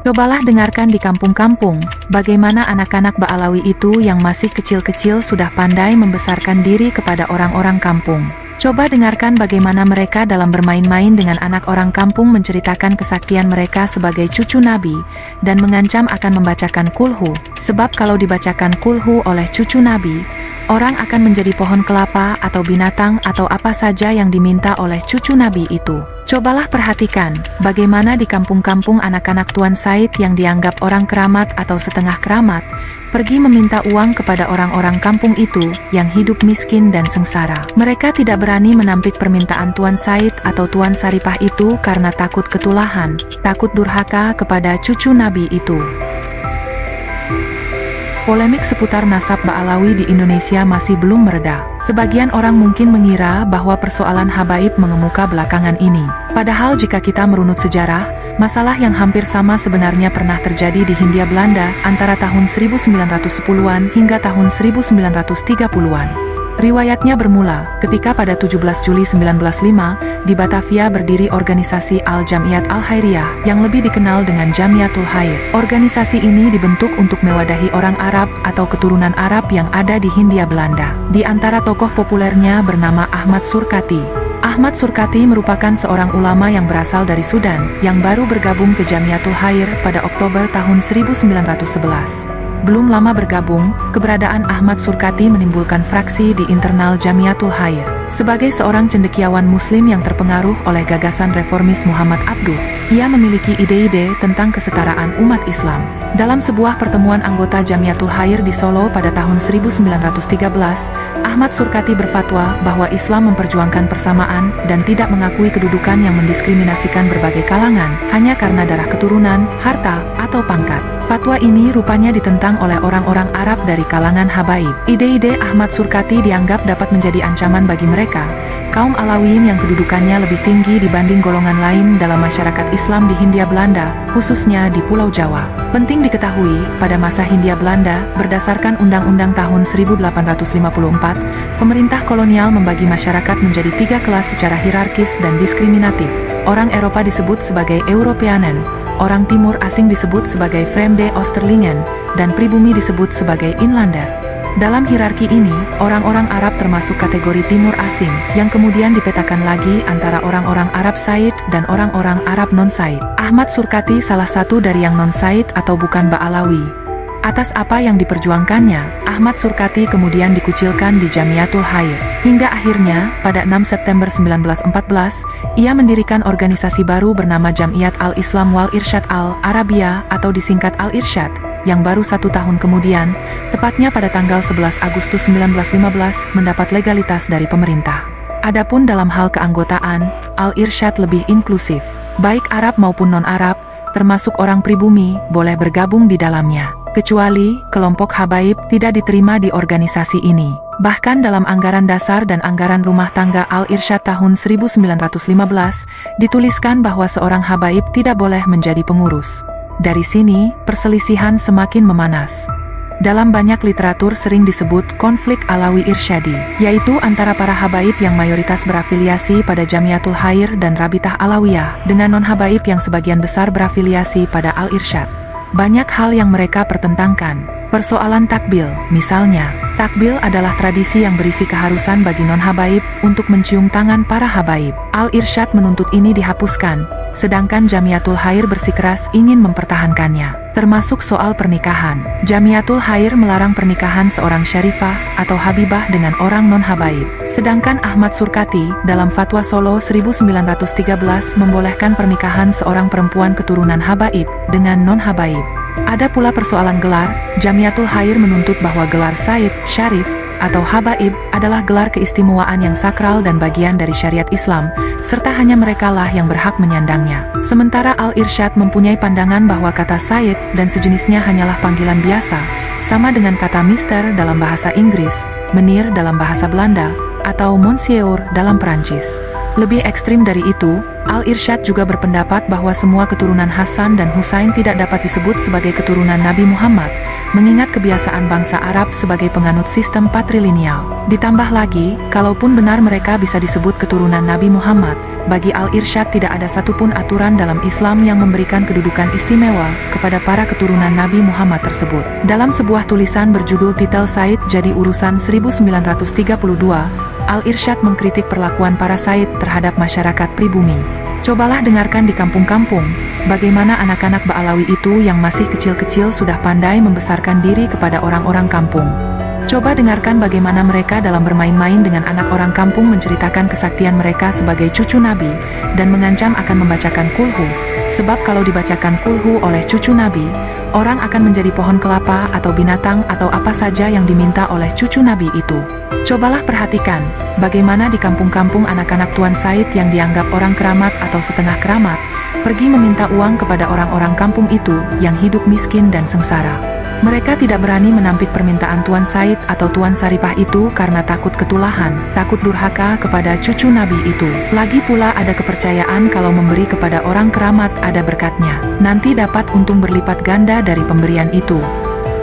Cobalah dengarkan di kampung-kampung, bagaimana anak-anak Ba'alawi itu yang masih kecil-kecil sudah pandai membesarkan diri kepada orang-orang kampung. Coba dengarkan bagaimana mereka dalam bermain-main dengan anak orang kampung menceritakan kesaktian mereka sebagai cucu Nabi, dan mengancam akan membacakan kulhu, sebab kalau dibacakan kulhu oleh cucu Nabi, orang akan menjadi pohon kelapa atau binatang atau apa saja yang diminta oleh cucu Nabi itu. Cobalah perhatikan, bagaimana di kampung-kampung anak-anak Tuan Said yang dianggap orang keramat atau setengah keramat, pergi meminta uang kepada orang-orang kampung itu, yang hidup miskin dan sengsara. Mereka tidak berani menampik permintaan Tuan Said atau Tuan Saripah itu karena takut ketulahan, takut durhaka kepada cucu Nabi itu. Polemik seputar nasab Ba'alawi di Indonesia masih belum mereda. Sebagian orang mungkin mengira bahwa persoalan habaib mengemuka belakangan ini. Padahal jika kita merunut sejarah, masalah yang hampir sama sebenarnya pernah terjadi di Hindia Belanda antara tahun 1910-an hingga tahun 1930-an. Riwayatnya bermula ketika pada 17 Juli 1905, di Batavia berdiri organisasi Al-Jamiyat Al-Khairiyah yang lebih dikenal dengan Jamiatul Khair. Organisasi ini dibentuk untuk mewadahi orang Arab atau keturunan Arab yang ada di Hindia Belanda. Di antara tokoh populernya bernama Ahmad Surkati. Ahmad Surkati merupakan seorang ulama yang berasal dari Sudan, yang baru bergabung ke Jamiatul Khair pada Oktober tahun 1911. Belum lama bergabung, keberadaan Ahmad Surkati menimbulkan fraksi di internal Jamiatul Khair. Sebagai seorang cendekiawan muslim yang terpengaruh oleh gagasan reformis Muhammad Abduh, ia memiliki ide-ide tentang kesetaraan umat Islam. Dalam sebuah pertemuan anggota Jamiatul Khair di Solo pada tahun 1913, Ahmad Surkati berfatwa bahwa Islam memperjuangkan persamaan dan tidak mengakui kedudukan yang mendiskriminasikan berbagai kalangan hanya karena darah keturunan, harta, atau pangkat. Fatwa ini rupanya ditentang oleh orang-orang Arab dari kalangan habaib. Ide-ide Ahmad Surkati dianggap dapat menjadi ancaman bagi mereka, kaum Alawiyyin yang kedudukannya lebih tinggi dibanding golongan lain dalam masyarakat Islam di Hindia Belanda, khususnya di Pulau Jawa. Penting diketahui, pada masa Hindia Belanda, berdasarkan Undang-Undang tahun 1854, pemerintah kolonial membagi masyarakat menjadi 3 kelas secara hierarkis dan diskriminatif. Orang Eropa disebut sebagai Europeanen, orang Timur asing disebut sebagai Vreemde Oosterlingen, dan pribumi disebut sebagai Inlander. Dalam hierarki ini, orang-orang Arab termasuk kategori Timur asing, yang kemudian dipetakan lagi antara orang-orang Arab Said dan orang-orang Arab non-Said. Ahmad Surkati salah satu dari yang non-Said atau bukan Ba'alawi. Atas apa yang diperjuangkannya, Ahmad Surkati kemudian dikucilkan di Jamiatul Khair. Hingga akhirnya, pada 6 September 1914, ia mendirikan organisasi baru bernama Jamiyat Al-Islam Wal Irsyad Al-Arabia atau disingkat Al-Irsyad, yang baru 1 tahun kemudian, tepatnya pada tanggal 11 Agustus 1915, mendapat legalitas dari pemerintah. Adapun dalam hal keanggotaan, Al-Irsyad lebih inklusif. Baik Arab maupun non-Arab, termasuk orang pribumi, boleh bergabung di dalamnya. Kecuali, kelompok habaib tidak diterima di organisasi ini. Bahkan dalam anggaran dasar dan anggaran rumah tangga Al-Irsyad tahun 1915, dituliskan bahwa seorang habaib tidak boleh menjadi pengurus. Dari sini, perselisihan semakin memanas. Dalam banyak literatur sering disebut konflik Alawi Irsyadi, yaitu antara para habaib yang mayoritas berafiliasi pada Jamiatul Khair dan Rabitah Alawiyah, dengan non-habaib yang sebagian besar berafiliasi pada Al-Irsyad. Banyak hal yang mereka pertentangkan. Persoalan takbil, misalnya. Takbil adalah tradisi yang berisi keharusan bagi non-habaib untuk mencium tangan para habaib. Al-Irsyad menuntut ini dihapuskan, sedangkan Jamiatul Khair bersikeras ingin mempertahankannya. Termasuk soal pernikahan. Jamiatul Khair melarang pernikahan seorang syarifah atau habibah dengan orang non-habaib. Sedangkan Ahmad Surkati, dalam Fatwa Solo 1913 membolehkan pernikahan seorang perempuan keturunan habaib dengan non-habaib. Ada pula persoalan gelar. Jamiatul Khair menuntut bahwa gelar Said, Syarif, atau Habaib adalah gelar keistimewaan yang sakral dan bagian dari syariat Islam, serta hanya merekalah yang berhak menyandangnya. Sementara Al-Irsyad mempunyai pandangan bahwa kata Said dan sejenisnya hanyalah panggilan biasa, sama dengan kata Mister dalam bahasa Inggris, Menir dalam bahasa Belanda, atau Monsieur dalam Perancis. Lebih ekstrim dari itu, Al-Irsyad juga berpendapat bahwa semua keturunan Hasan dan Husain tidak dapat disebut sebagai keturunan Nabi Muhammad, mengingat kebiasaan bangsa Arab sebagai penganut sistem patrilineal. Ditambah lagi, kalaupun benar mereka bisa disebut keturunan Nabi Muhammad, bagi Al-Irsyad tidak ada satupun aturan dalam Islam yang memberikan kedudukan istimewa kepada para keturunan Nabi Muhammad tersebut. Dalam sebuah tulisan berjudul Titel Said Jadi Urusan 1932, Al-Irsyad mengkritik perlakuan para Said terhadap masyarakat pribumi. Cobalah dengarkan di kampung-kampung, bagaimana anak-anak Ba'alawi itu yang masih kecil-kecil sudah pandai membesarkan diri kepada orang-orang kampung. Coba dengarkan bagaimana mereka dalam bermain-main dengan anak orang kampung menceritakan kesaktian mereka sebagai cucu Nabi, dan mengancam akan membacakan kulhu. Sebab kalau dibacakan kulhu oleh cucu Nabi, orang akan menjadi pohon kelapa atau binatang atau apa saja yang diminta oleh cucu Nabi itu. Cobalah perhatikan, bagaimana di kampung-kampung anak-anak Tuan Said yang dianggap orang keramat atau setengah keramat, pergi meminta uang kepada orang-orang kampung itu yang hidup miskin dan sengsara. Mereka tidak berani menampik permintaan Tuan Said atau Tuan Saripah itu karena takut ketulahan, takut durhaka kepada cucu Nabi itu. Lagi pula ada kepercayaan kalau memberi kepada orang keramat ada berkatnya, nanti dapat untung berlipat ganda dari pemberian itu.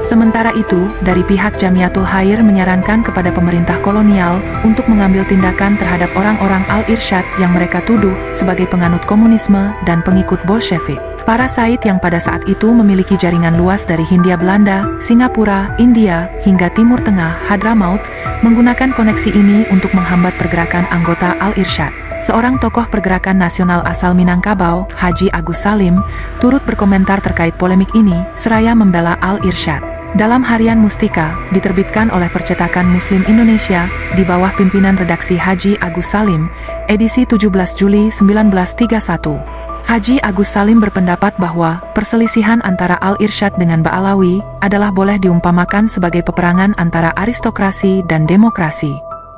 Sementara itu, dari pihak Jamiatul Khair menyarankan kepada pemerintah kolonial untuk mengambil tindakan terhadap orang-orang Al-Irsyad yang mereka tuduh sebagai penganut komunisme dan pengikut Bolshevik. Para Said yang pada saat itu memiliki jaringan luas dari Hindia Belanda, Singapura, India, hingga Timur Tengah, Hadramaut, menggunakan koneksi ini untuk menghambat pergerakan anggota Al-Irsyad. Seorang tokoh pergerakan nasional asal Minangkabau, Haji Agus Salim, turut berkomentar terkait polemik ini, seraya membela Al-Irsyad. Dalam harian Mustika, diterbitkan oleh Percetakan Muslim Indonesia, di bawah pimpinan redaksi Haji Agus Salim, edisi 17 Juli 1931. Haji Agus Salim berpendapat bahwa perselisihan antara Al-Irsyad dengan Ba'alawi adalah boleh diumpamakan sebagai peperangan antara aristokrasi dan demokrasi.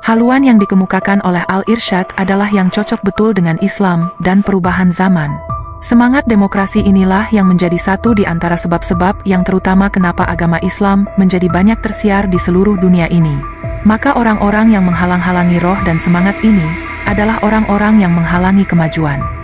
Haluan yang dikemukakan oleh Al-Irsyad adalah yang cocok betul dengan Islam dan perubahan zaman. Semangat demokrasi inilah yang menjadi satu di antara sebab-sebab yang terutama kenapa agama Islam menjadi banyak tersiar di seluruh dunia ini. Maka orang-orang yang menghalang-halangi roh dan semangat ini adalah orang-orang yang menghalangi kemajuan.